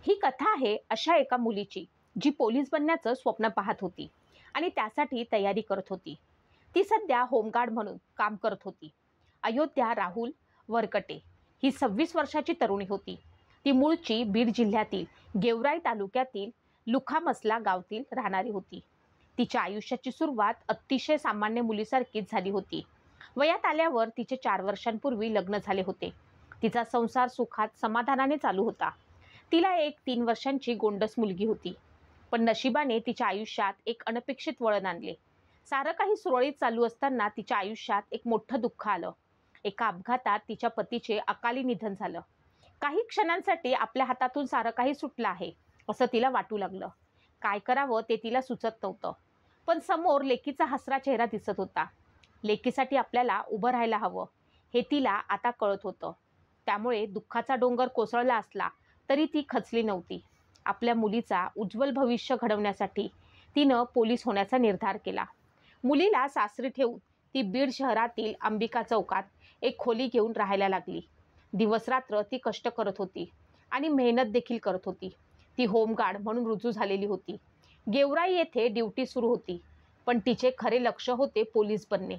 ही कथा आहे अशा एका मुलीची जी पोलीस बनण्याचं स्वप्न पाहत होती आणि त्यासाठी तयारी करत होती. ती सध्या होमगार्ड म्हणून काम करत होती. अयोध्या राहुल वरकटे ही 26 वर्षाची तरुणी होती. ती मूळची बीड जिल्ह्यातील गेवराई तालुक्यातील लुखामसला गावातील राहणारी होती. तिच्या आयुष्याची सुरुवात अतिशय सामान्य मुलीसारखीच झाली होती. वयात आल्यावर तिचे 4 वर्षांपूर्वी लग्न झाले होते. तिचा संसार सुखात समाधानाने चालू होता. तिला एक 3 वर्षांची गोंडस मुलगी होती. पण नशिबाने तिच्या आयुष्यात एक अनपेक्षित वळण आणले. सारं काही सुरळीत चालू असताना तिच्या आयुष्यात एक मोठं दुःख आलं. एका अपघातात तिच्या पतीचे अकाली निधन झालं. काही क्षणांसाठी आपल्या हातातून सारं काही सुटलं आहे असं तिला वाटू लागलं. काय करावं ते तिला सुचत नव्हतं. पण समोर लेकीचा हसरा चेहरा दिसत होता. लेकीसाठी आपल्याला उभं राहायला हवं हे तिला आता कळत होतं. त्यामुळे दुःखाचा डोंगर कोसळला असला तरी ती खचली नव्हती. आपल्या मुलीचा उज्ज्वल भविष्य घडवण्यासाठी तिनं पोलीस होण्याचा निर्धार केला. मुलीला सासरी ठेवून ती बीड शहरातील अंबिका चौकात एक खोली घेऊन राहायला लागली. दिवसरात्र ती कष्ट करत होती आणि मेहनत देखील करत होती. ती होमगार्ड म्हणून रुजू झालेली होती. गेवराई येथे ड्युटी सुरू होती, पण तिचे खरे लक्ष होते पोलीस बनणे.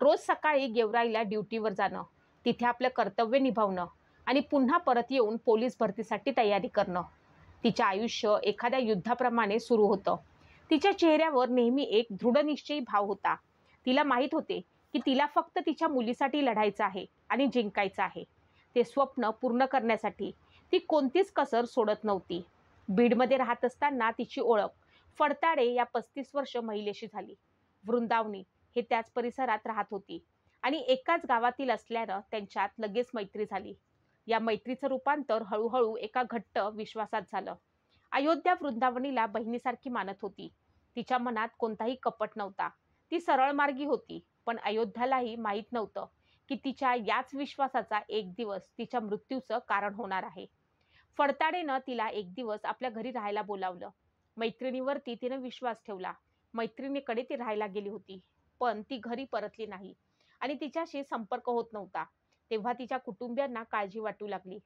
रोज सकाळी गेवराईला ड्युटीवर जाणं, तिथे आपलं कर्तव्य निभावणं आणि पुन्हा परत येऊन पोलीस भरतीसाठी तयारी करणं. तिचे आयुष्य एखाद्या युद्धाप्रमाणे सुरू होतं. तिच्या चेहऱ्यावर नेहमी एक दृढनिश्चयी भाव होता. तिला माहीत होते की तिला फक्त तिच्या मुलीसाठी लढायचं आहे आणि जिंकायचं आहे. ते स्वप्न पूर्ण करण्यासाठी ती कोणतीच कसर सोडत नव्हती. बीडमध्ये राहत असताना तिची ओळख फडताडे या 35 वर्ष महिलेशी झाली. वृंदावनी हे त्याच परिसरात राहत होती आणि एकाच गावातील असल्यानं त्यांच्यात लगेच मैत्री झाली. या मैत्रीचं रूपांतर हळूहळू एका घट्ट विश्वासात झालं. अयोध्या वृंदावनीला बहिणीसारखी मानत होती. तिच्या मनात कोणताही कपट नव्हता. ती सरळ मार्गी होती. पण अयोध्यालाही माहीत नव्हतं की तिच्या याच विश्वासाचा एक दिवस तिच्या मृत्यूचं कारण होणार आहे. फडताडेनं तिला एक दिवस आपल्या घरी राहायला बोलावलं. मैत्रिणीवरती तिनं विश्वास ठेवला. मैत्रिणीकडे ती राहायला गेली होती, पण ती घरी परतली नाही आणि तिच्याशी संपर्क होत नव्हता. तेव्हा तिच्या कुटुंबियांना काळजी वाटू लागली.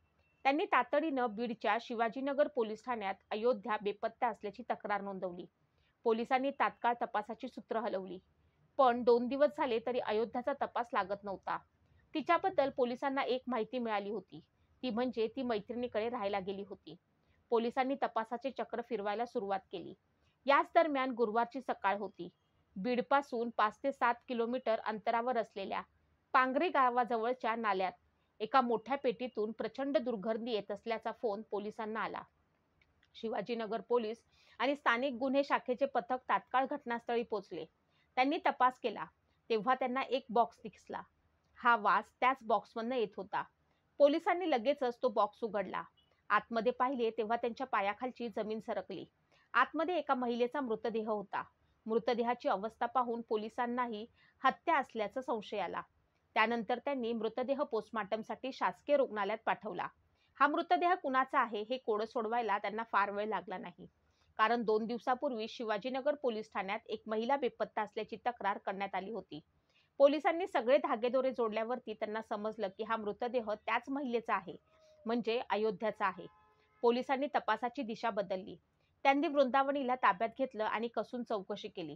त्यांनी तातडीनं बीडच्या शिवाजीनगर पोलीस ठाण्यात अयोध्या बेपत्ता असल्याची तक्रार नोंदवली. पोलिसांनी तात्काळ तपासाची सूत्र हलवली. पण 2 दिवस झाले तरी अयोध्याचा तपास लागत नव्हता. तिच्याबद्दल पोलिसांना एक माहिती मिळाली होती. ती म्हणजे ती मैत्रिणीकडे राहायला गेली होती. पोलिसांनी तपासाचे चक्र फिरवायला सुरुवात केली. याच दरम्यान गुरुवारची सकाळ होती. बीडपासून 5 ते 7 किलोमीटर अंतरावर असलेल्या पांगरे गावाजवळच्या नाल्यात एका मोठ्या पेटीतून प्रचंड दुर्गंधी येत असल्याचा फोन पोलिसांना आला. शिवाजीनगर पोलीस आणि स्थानिक गुन्हे शाखेचे पथक तात्काळ घटनास्थळी पोहोचले. त्यांनी तपास केला. तेव्हा त्यांना एक बॉक्स दिसला. हा वास त्याच बॉक्समधनं येत होता. पोलिसांनी लगेचच तो बॉक्स उघडला. आतमध्ये पाहिले तेव्हा त्यांच्या पायाखालची जमीन सरकली. आतमध्ये एका महिलेचा मृतदेह होता. मृतदेहाची अवस्था पाहून पोलिसांनाही हत्या असल्याचा संशय आला. त्यानंतर त्यांनी मृतदेह पोस्टमॉर्टमसाठी शासकीय रुग्णालयात पाठवला. हा मृतदेह कुणाचा आहे हे कोडं सोडवायला त्यांना फार वेळ लागला नाही. कारण 2 दिवसापूर्वी शिवाजीनगर पोलीस ठाण्यात एक महिला बेपत्ता असल्याची तक्रार करण्यात आली होती. पोलिसांनी सगळे धागेदोरे जोडल्यावरती त्यांना समजलं की हा मृतदेह त्याच महिलेचा आहे, म्हणजे अयोध्याचा आहे. पोलिसांनी तपासाची दिशा बदलली. त्यांनी वृंदावनीला ताब्यात घेतलं आणि कसून चौकशी केली.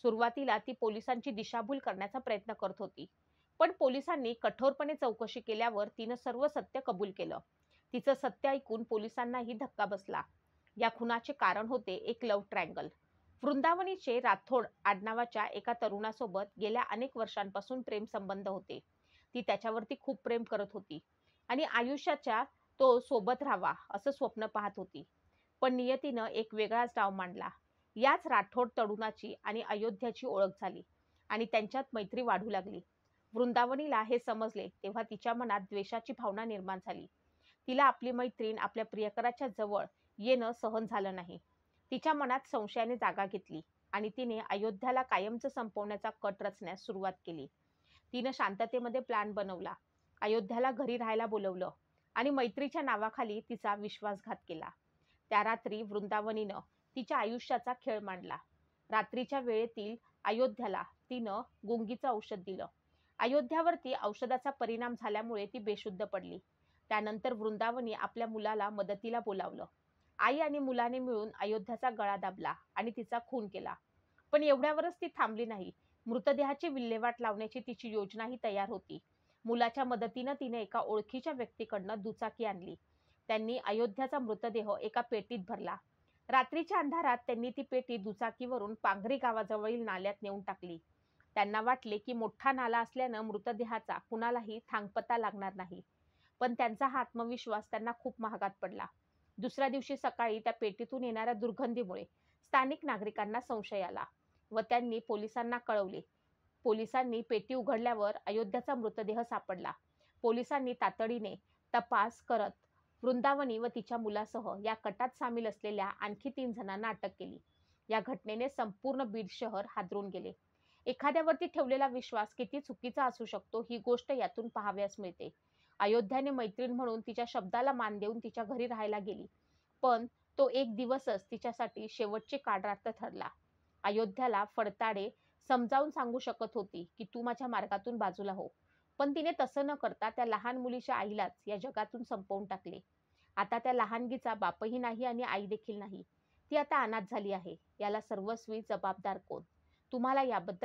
सुरुवातीला ती पोलिसांची दिशाभूल करण्याचा प्रयत्न करत होती. पण पोलिसांनी कठोरपणे चौकशी केल्यावर तिनं सर्व सत्य कबूल केलं. तिचं सत्य ऐकून पोलिसांनाही धक्का बसला. या खुनाचे कारण होते एक लव्ह ट्रायंगल. वृंदावनीचे राठोड आडनावाच्या एका तरुणासोबत गेल्या अनेक वर्षांपासून प्रेम संबंध होते. ती त्याच्यावरती खूप प्रेम करत होती आणि आयुष्याच्या तो सोबत राहावा असं स्वप्न पाहत होती. पण नियतीनं एक वेगळाच डाव मांडला. याच राठोड तरुणाची आणि अयोध्याची ओळख झाली आणि त्यांच्यात मैत्री वाढू लागली. वृंदावनीला हे समजले तेव्हा तिच्या मनात द्वेषाची भावना निर्माण झाली. तिला आपली मैत्रीण आपल्या प्रियकराच्या जवळ येणं सहन झालं नाही. तिच्या मनात संशयाने जागा घेतली आणि तिने अयोध्याला कायमचं संपवण्याचा कट रचण्यास सुरुवात केली. तिनं शांततेमध्ये प्लॅन बनवला. अयोध्याला घरी राहायला बोलवलं आणि मैत्रीच्या नावाखाली तिचा विश्वासघात केला. त्या रात्री वृंदावनीनं तिच्या आयुष्याचा खेळ मांडला. रात्रीच्या वेळेतील अयोध्याला तिनं गुंगीचं औषध दिलं. अयोध्यावरती औषधाचा परिणाम झाल्यामुळे ती बेशुद्ध पडली. त्यानंतर वृंदावनी आपल्या मुलाला मदतीला बोलावलं. आई आणि मुलाने मिळून अयोध्याचा गळा दाबला आणि तिचा खून केला. पण एवढ्यावरच ती थांबली नाही. मृतदेहाची विल्हेवाट लावण्याची तिची योजनाही तयार होती. मुलाच्या मदतीनं तिने एका ओळखीच्या व्यक्तीकडनं दुचाकी आणली. त्यांनी अयोध्याचा मृतदेह एका पेटीत भरला. रात्रीच्या अंधारात त्यांनी ती पेटी दुचाकीवरून पांगरी गावाजवळील नाल्यात नेऊन टाकली. त्यांना वाटले की मोठा नाला असल्यानं मृतदेहाचा कुणालाही थांगपत्ता लागणार नाही. पण त्यांचा हा आत्मविश्वास त्यांना खूप महागात पडला. दुसऱ्या दिवशी सकाळी त्या पेटीतून येणाऱ्या दुर्गंधीमुळे स्थानिक नागरिकांना संशय आला व त्यांनी पोलिसांना कळवले. पोलिसांनी पेटी उघडल्यावर अयोध्याचा मृतदेह सापडला. पोलिसांनी तातडीने तपास करत वृंदावनी व तिच्या मुलासह या कटात सामील असलेल्या आणखी 3 जणांना अटक केली. या घटनेने संपूर्ण बीड शहर हादरून गेले. एखाद्यावरती ठेवलेला विश्वास किती चुकीचा असू शकतो ही गोष्ट यातून पाहावयास मिळते. अयोध्याने मैत्रीण म्हणून तिच्या शब्दाला मान देऊन तिच्या घरी राहायला गेली. पण तो एक दिवसच तिच्यासाठी शेवटचे काळरात्र ठरला. अयोध्याला फडताडे समजावून सांगू शकत होती की तू माझ्या मार्गातून बाजूला हो. पण तिने तसं न करता त्या लहान मुलीच्या आईलाच या जगातून संपवून टाकले. आता त्या लहानगीचा बापही नाही आणि आई देखील नाही. ती आता अनाथ झाली आहे. याला सर्वस्वी जबाबदार कोण? तुम्हाला याबद्दल